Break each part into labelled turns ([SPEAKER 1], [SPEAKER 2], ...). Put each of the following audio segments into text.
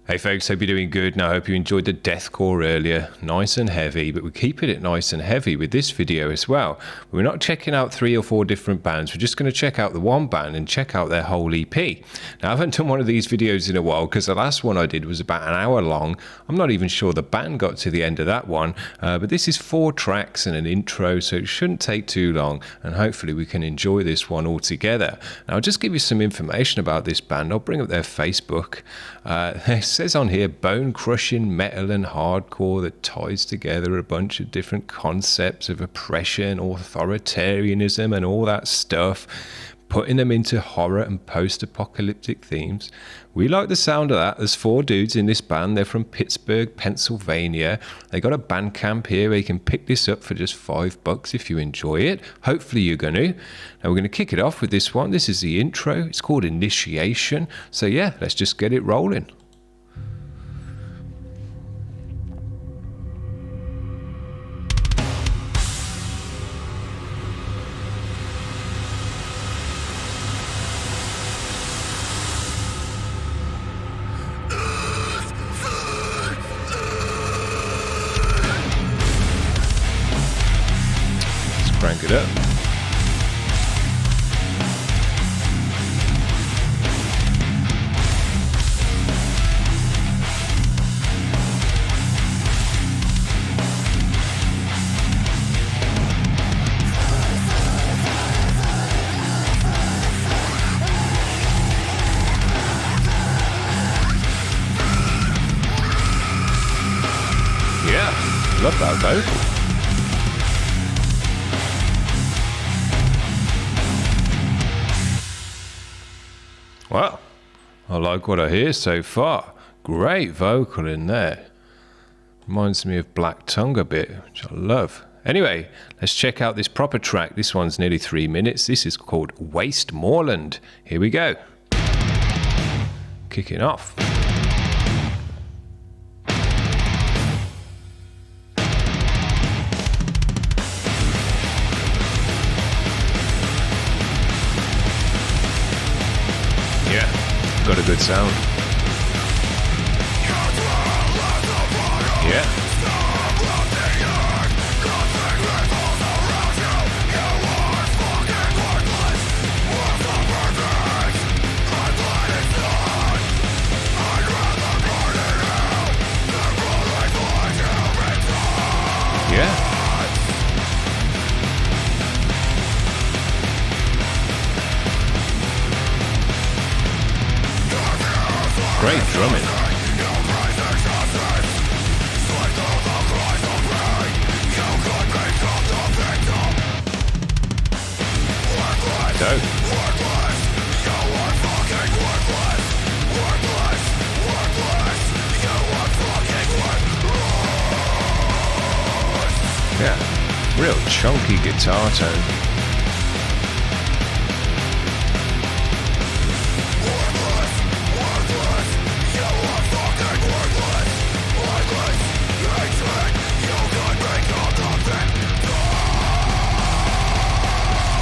[SPEAKER 1] Hey folks, hope you're doing good. Now I hope you enjoyed the deathcore earlier. Nice and heavy, but we're keeping it nice and heavy with this video as well. We're not checking out 3 or 4 different bands. We're just going to check out the one band and check out their whole EP. Now I haven't done one of these videos in a while because the last one I did was about an hour long. I'm not even sure the band got to the end of that one, but this is 4 tracks and an intro, so it shouldn't take too long, and hopefully we can enjoy this one all together. Now I'll just give you some information about this band. I'll bring up their Facebook. It says on here, bone-crushing metal and hardcore that ties together a bunch of different concepts of oppression, authoritarianism and all that stuff, putting them into horror and post-apocalyptic themes. We like the sound of that. There's 4 dudes in this band. They're from Pittsburgh, Pennsylvania. They got a Bandcamp here where you can pick this up for just $5 if you enjoy it. Hopefully you're going to. Now we're going to kick it off with this one. This is the intro. It's called Initiation. So yeah, let's just get it rolling. Crank it up. Yeah, love that vocal. Well, I like what I hear so far. Great vocal in there. Reminds me of Black Tongue a bit, which I love. Anyway, let's check out this proper track. This one's nearly 3 minutes. This is called Waste Moorland. Here we go. Kicking off. Got a good sound. Yeah. Yeah. Great drumming. Dope. Yeah, real chunky guitar tone.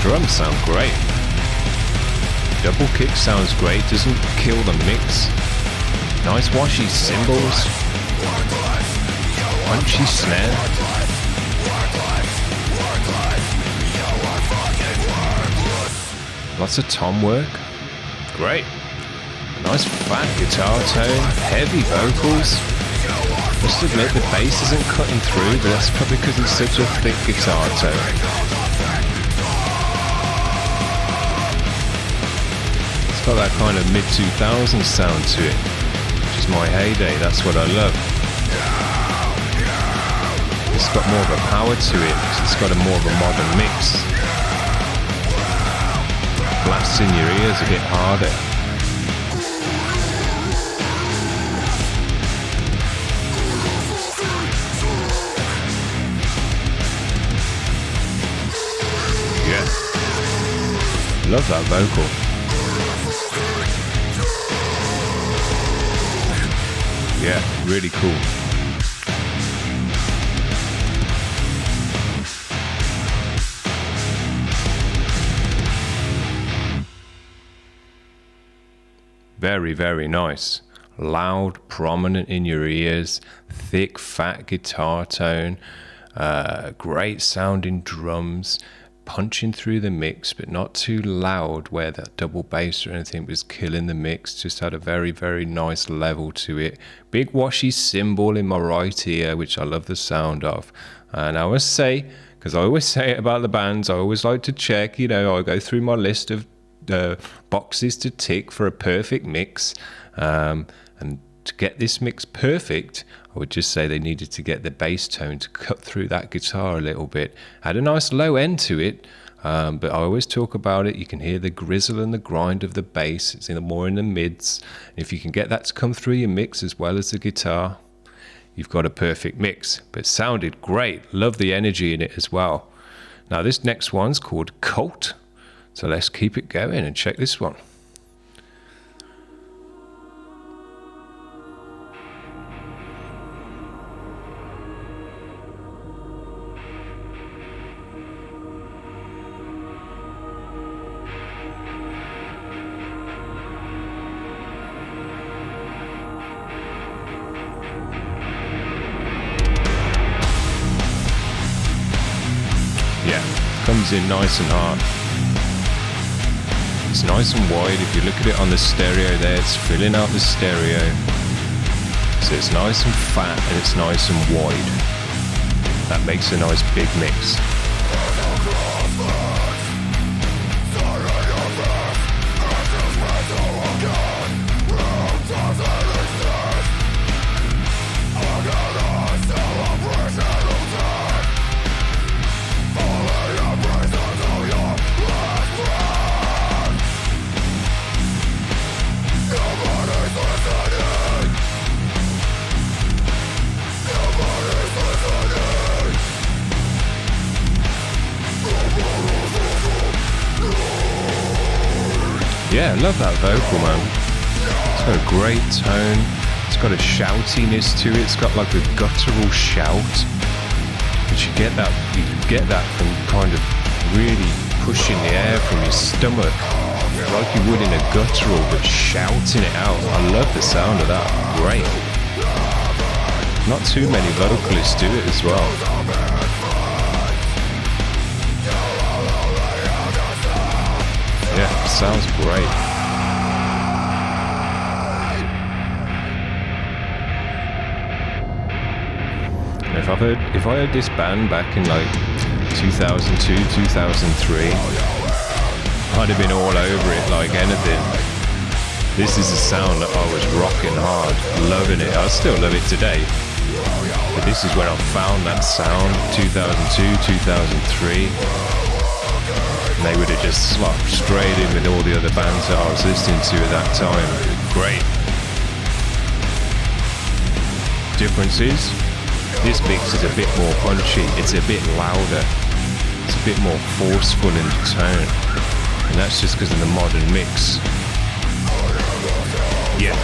[SPEAKER 1] Drums sound great. Double kick sounds great, doesn't kill the mix. Nice washy cymbals. Punchy snare. Lots of tom work. Great. Nice fat guitar tone, heavy vocals. Must admit the bass isn't cutting through, but that's probably because it's such a thick guitar tone. It's got that kind of mid-2000s sound to it, which is my heyday. That's what I love. It's got more of a power to it because it's got a more of a modern mix. Blasts in your ears a bit harder. Yeah. Love that vocal. Yeah, really cool. Very, very nice. loud, prominent in your ears, thick, fat guitar tone, great sounding drums, punching through the mix, but not too loud where that double bass or anything was killing the mix. Just had a very, very nice level to it. Big washy cymbal in my right ear, which I love the sound of. And I must say, because I always say it about the bands, I always like to check, I go through my list of boxes to tick for a perfect mix. And to get this mix perfect, I would just say they needed to get the bass tone to cut through that guitar a little bit. Had a nice low end to it, but I always talk about it. You can hear the grizzle and the grind of the bass. It's more in the mids. And if you can get that to come through your mix as well as the guitar, you've got a perfect mix. But it sounded great. Love the energy in it as well. Now this next one's called Cult. So let's keep it going and check this one. Comes in nice and hard. It's nice and wide. If you look at it on the stereo there, it's filling out the stereo. So it's nice and fat and it's nice and wide. That makes a nice big mix. Yeah, I love that vocal, man. It's got a great tone. It's got a shoutiness to it. It's got like a guttural shout. But you get that from kind of really pushing the air from your stomach, like you would in a guttural, but shouting it out. I love the sound of that. Great. Not too many vocalists do it as well. Yeah, sounds great. If I heard this band back in like 2002, 2003, I'd have been all over it like anything. This is a sound that I was rocking hard, loving it. I still love it today. But this is when I found that sound, 2002, 2003. And they would have just slopped straight in with all the other bands that I was listening to at that time. Great. Difference is, this mix is a bit more punchy, it's a bit louder, it's a bit more forceful in the tone. And that's just because of the modern mix. Yeah.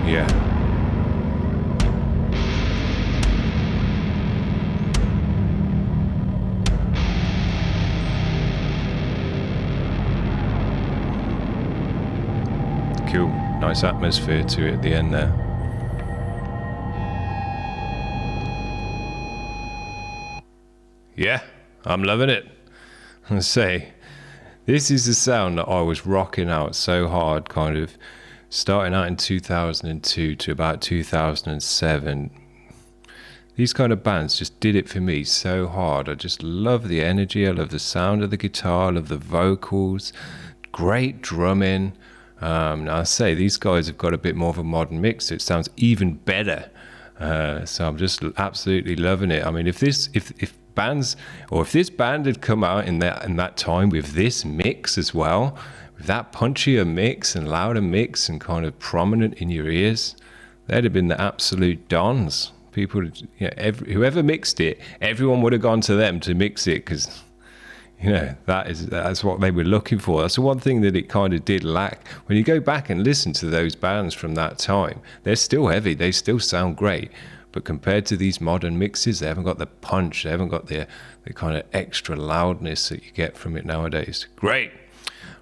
[SPEAKER 1] Yeah. Cool. Nice atmosphere to it at the end there. Yeah, I'm loving it. I say, this is the sound that I was rocking out so hard, kind of starting out in 2002 to about 2007. These kind of bands just did it for me so hard. I just love the energy, I love the sound of the guitar, I love the vocals, great drumming. Now I say these guys have got a bit more of a modern mix, so it sounds even better. So I'm just absolutely loving it. I mean, if this band had come out in that time with this mix as well, with that punchier mix and louder mix and kind of prominent in your ears, they'd have been the absolute dons. People, whoever mixed it, everyone would have gone to them to mix it, because that's what they were looking for. That's the one thing that it kind of did lack. When you go back and listen to those bands from that time, they're still heavy, they still sound great, but compared to these modern mixes, they haven't got the punch, they haven't got the kind of extra loudness that you get from it nowadays. Great.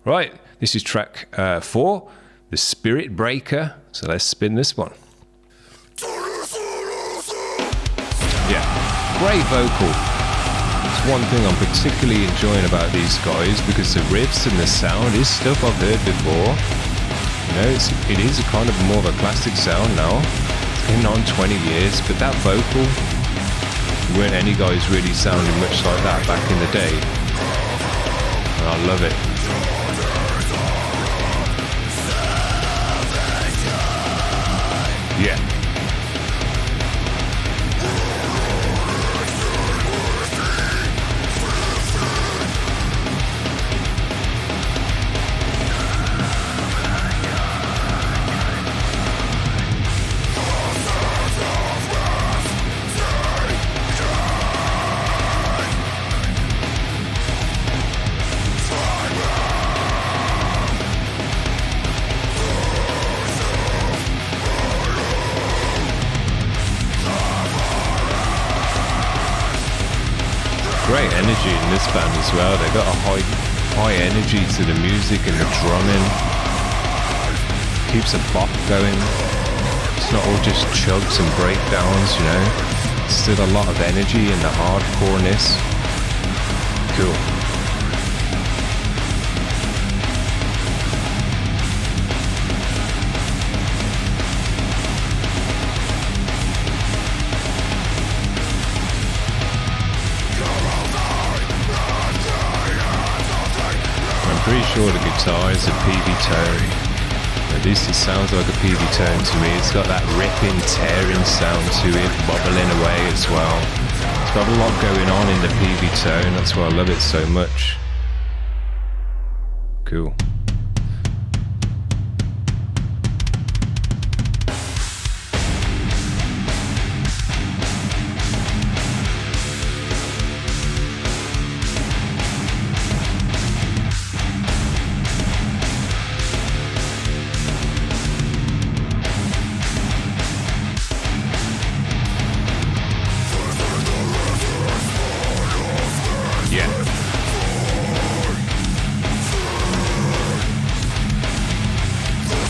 [SPEAKER 1] Right, this is track 4, The Spirit Breaker. So let's spin this one. Yeah, great vocal. It's one thing I'm particularly enjoying about these guys, because the riffs and the sound is stuff I've heard before. It is a kind of more of a classic sound now. It's been on 20 years, but that vocal, there weren't any guys really sounding much like that back in the day. And I love it. Yeah. Great energy in this band as well. They've got a high energy to the music and the drumming. Keeps a bop going. It's not all just chugs and breakdowns, It's still a lot of energy in the hardcoreness. Cool. Pretty sure the guitar is a PV tone. At least it sounds like a PV tone to me. It's got that ripping, tearing sound to it, bubbling away as well. It's got a lot going on in the PV tone. That's why I love it so much. Cool.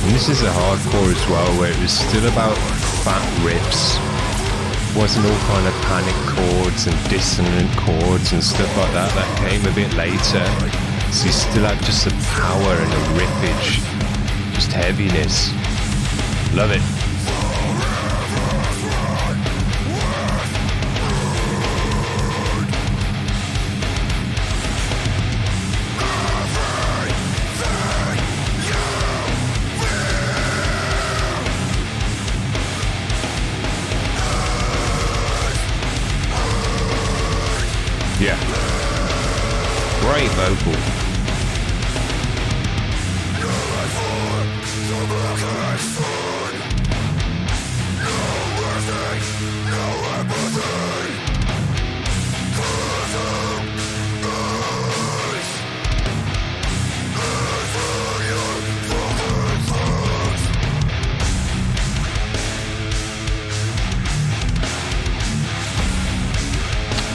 [SPEAKER 1] This is a hardcore as well, where it was still about fat riffs. It wasn't all kind of panic chords and dissonant chords and stuff like that. That came a bit later. So you still had just the power and the rippage, just heaviness. Love it. Yeah. Great vocal.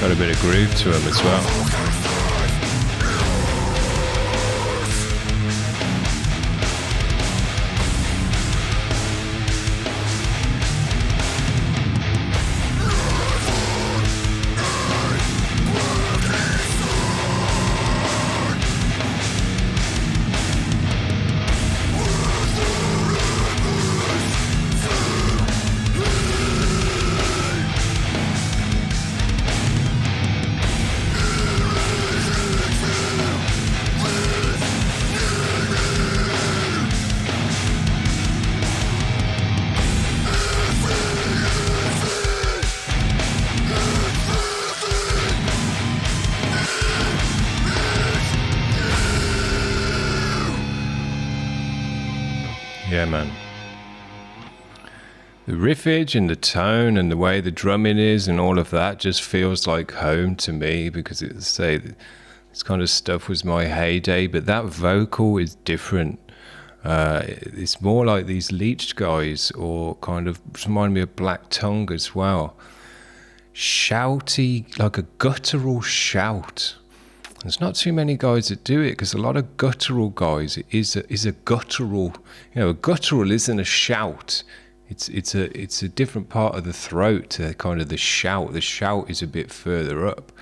[SPEAKER 1] Got a bit of groove to him as well. Yeah, man. The riffage and the tone and the way the drumming is and all of that just feels like home to me, because this kind of stuff was my heyday, but that vocal is different. It's more like these Leached guys, or kind of remind me of Black Tongue as well. Shouty, like a guttural shout. There's not too many guys that do it, because a lot of guttural guys is a guttural. You know, a guttural isn't a shout. It's a different part of the throat to kind of the shout. The shout is a bit further up.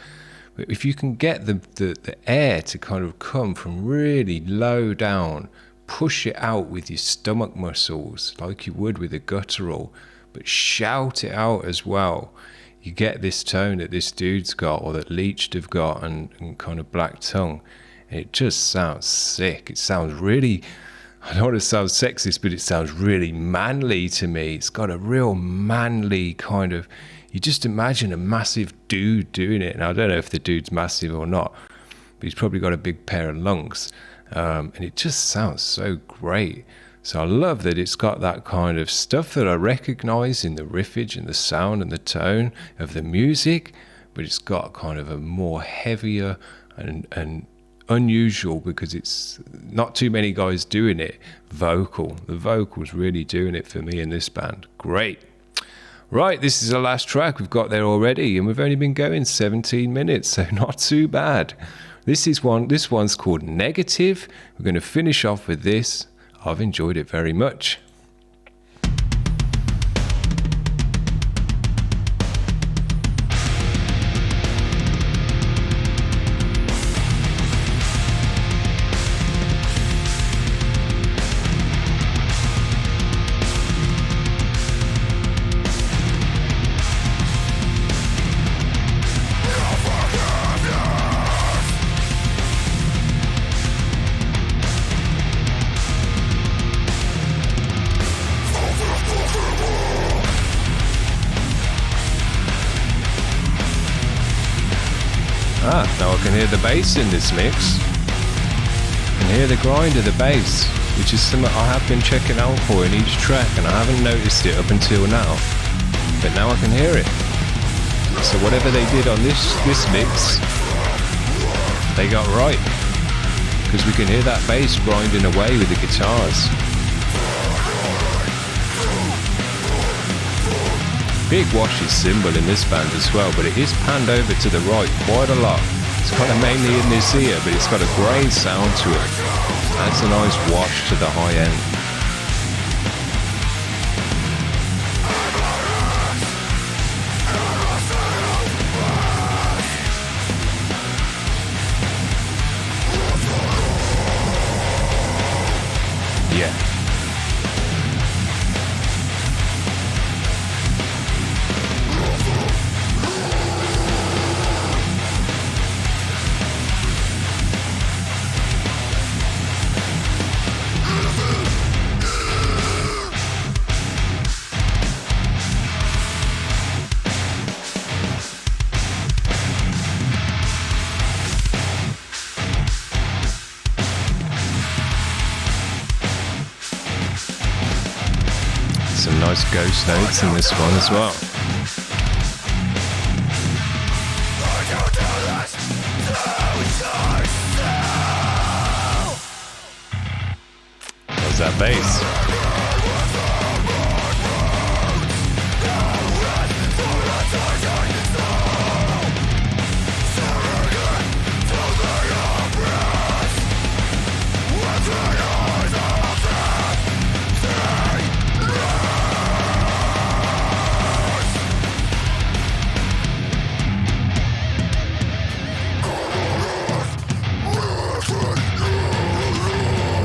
[SPEAKER 1] But if you can get the air to kind of come from really low down, push it out with your stomach muscles like you would with a guttural, but shout it out as well, you get this tone that this dude's got, or that Leached have got, and kind of Black Tongue. And it just sounds sick. It sounds really, I don't want to sound sexist, but it sounds really manly to me. It's got a real manly kind of, you just imagine a massive dude doing it. And I don't know if the dude's massive or not, but he's probably got a big pair of lungs. And it just sounds so great. So I love that it's got that kind of stuff that I recognize in the riffage and the sound and the tone of the music, but it's got kind of a more heavier and unusual, because it's not too many guys doing it, vocal. The vocal's really doing it for me in this band. Great. Right, this is the last track we've got there already, and we've only been going 17 minutes, so not too bad. This one's called Negative. We're going to finish off with this. I've enjoyed it very much. Now I can hear the bass in this mix. I can hear the grind of the bass, which is something I have been checking out for in each track, and I haven't noticed it up until now. But now I can hear it. So whatever they did on this mix, they got right. Because we can hear that bass grinding away with the guitars. Big Wash's cymbal in this band as well, but it is panned over to the right quite a lot. It's kind of mainly in this ear, but it's got a great sound to it. Adds a nice wash to the high end. Yeah. Some nice ghost notes in this one as well. There's that bass.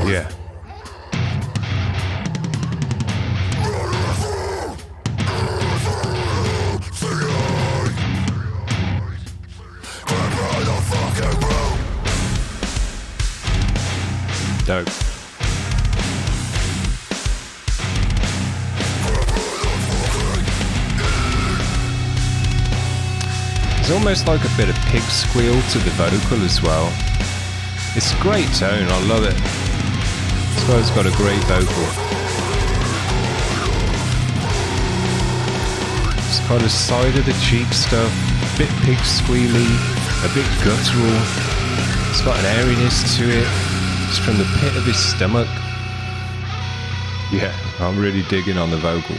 [SPEAKER 1] Yeah. Dope. There's almost like a bit of pig squeal to the vocal as well. It's a great tone, I love it. This guy's got a great vocal. riffs, kind of side of the cheap stuff, a bit pig squealy, a bit guttural. It's got an airiness to it, just from the pit of his stomach. Yeah, I'm really digging on the vocal.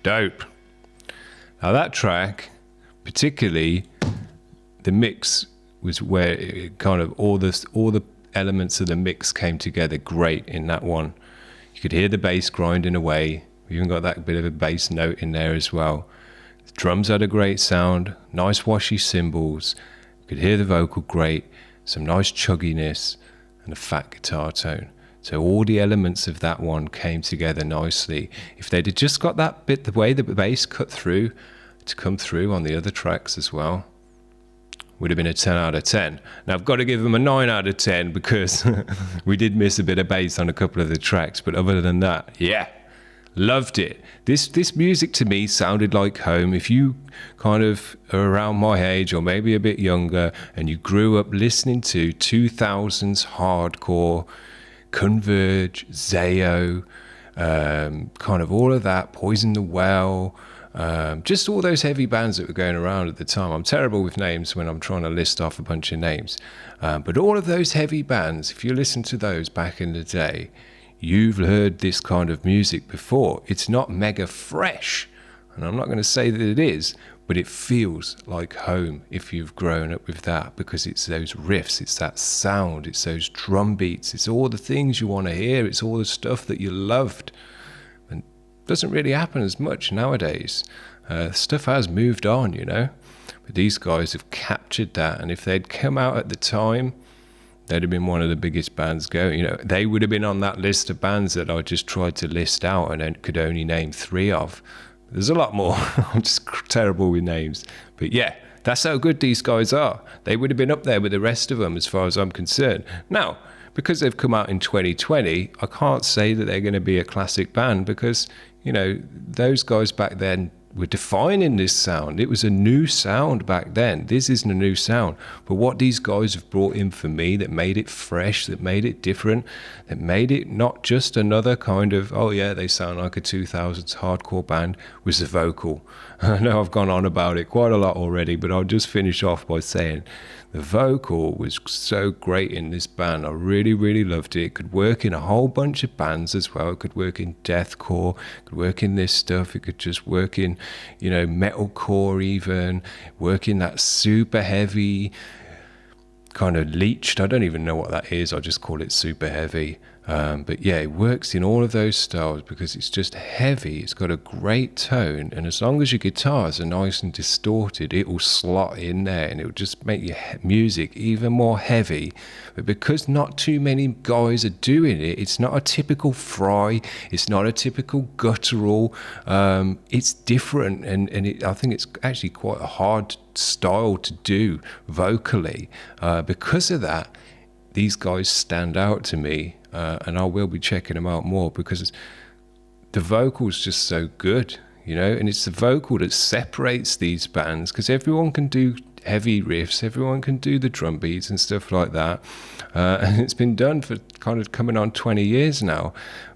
[SPEAKER 1] Dope. Now that track, particularly the mix, was where it kind of all the elements of the mix came together great in that one. You could hear the bass grinding away. We even got that bit of a bass note in there as well. The drums had a great sound, nice washy cymbals. You could hear the vocal great, some nice chugginess, and a fat guitar tone. So all the elements of that one came together nicely. If they'd have just got that bit, the way the bass cut through, to come through on the other tracks as well, would have been a 10 out of 10. Now I've got to give them a 9 out of 10 because we did miss a bit of bass on a couple of the tracks, but other than that, yeah, loved it. This music to me sounded like home. If you kind of are around my age or maybe a bit younger and you grew up listening to 2000s hardcore, Converge, Zayo, kind of all of that, Poison the Well, just all those heavy bands that were going around at the time. I'm terrible with names when I'm trying to list off a bunch of names, but all of those heavy bands, if you listen to those back in the day, you've heard this kind of music before. It's not mega fresh, and I'm not going to say that it is, but it feels like home if you've grown up with that, because it's those riffs, it's that sound, it's those drum beats, it's all the things you want to hear, it's all the stuff that you loved. And it doesn't really happen as much nowadays. Stuff has moved on, you know, but these guys have captured that, and if they'd come out at the time, they'd have been one of the biggest bands going. You know, they would have been on that list of bands that I just tried to list out and could only name 3 of. There's a lot more. I'm just terrible with names. But yeah, that's how good these guys are. They would have been up there with the rest of them as far as I'm concerned. Now, because they've come out in 2020, I can't say that they're going to be a classic band because, you know, those guys back then were defining this sound. It was a new sound back then. This isn't a new sound. But what these guys have brought in for me that made it fresh, that made it different, that made it not just another kind of, oh yeah, they sound like a 2000s hardcore band, was the vocal. I know I've gone on about it quite a lot already, but I'll just finish off by saying the vocal was so great in this band. I really, really loved it. It could work in a whole bunch of bands as well. It could work in deathcore, it could work in this stuff. It could just work in, you know, metalcore even, work in that super heavy kind of leached. I don't even know what that is. I just call it super heavy. But yeah, it works in all of those styles because it's just heavy. It's got a great tone, and as long as your guitars are nice and distorted, it will slot in there and it will just make your music even more heavy. But because not too many guys are doing it, it's not a typical Fry, it's not a typical guttural, it's different, and I think it's actually quite a hard style to do vocally. Because of that, these guys stand out to me, and I will be checking them out more because the vocal's just so good, you know, and it's the vocal that separates these bands, because everyone can do heavy riffs, everyone can do the drum beats and stuff like that, and it's been done for kind of coming on 20 years now.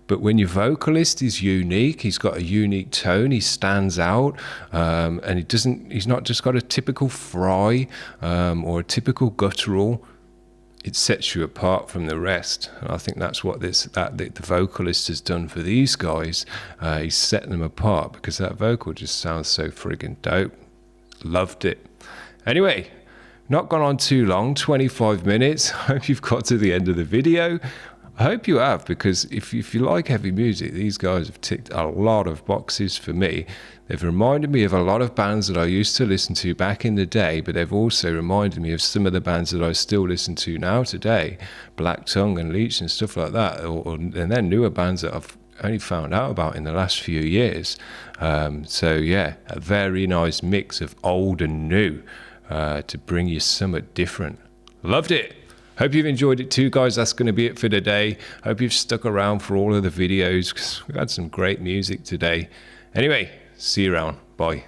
[SPEAKER 1] But when your vocalist is unique, he's got a unique tone, he stands out, and he's not just got a typical Fry or a typical guttural. It sets you apart from the rest, and I think that's what the vocalist has done for these guys. He's set them apart because that vocal just sounds so friggin' dope. Loved it. Anyway, not gone on too long, 25 minutes. I hope you've got to the end of the video. I hope you have, because if you like heavy music, these guys have ticked a lot of boxes for me. They've reminded me of a lot of bands that I used to listen to back in the day, but they've also reminded me of some of the bands that I still listen to now today, Black Tongue and Leech and stuff like that, and then newer bands that I've only found out about in the last few years. So yeah, a very nice mix of old and new to bring you somewhat different. Loved it. Hope you've enjoyed it too, guys. That's going to be it for today. Hope you've stuck around for all of the videos because we've had some great music today. Anyway, see you around. Bye.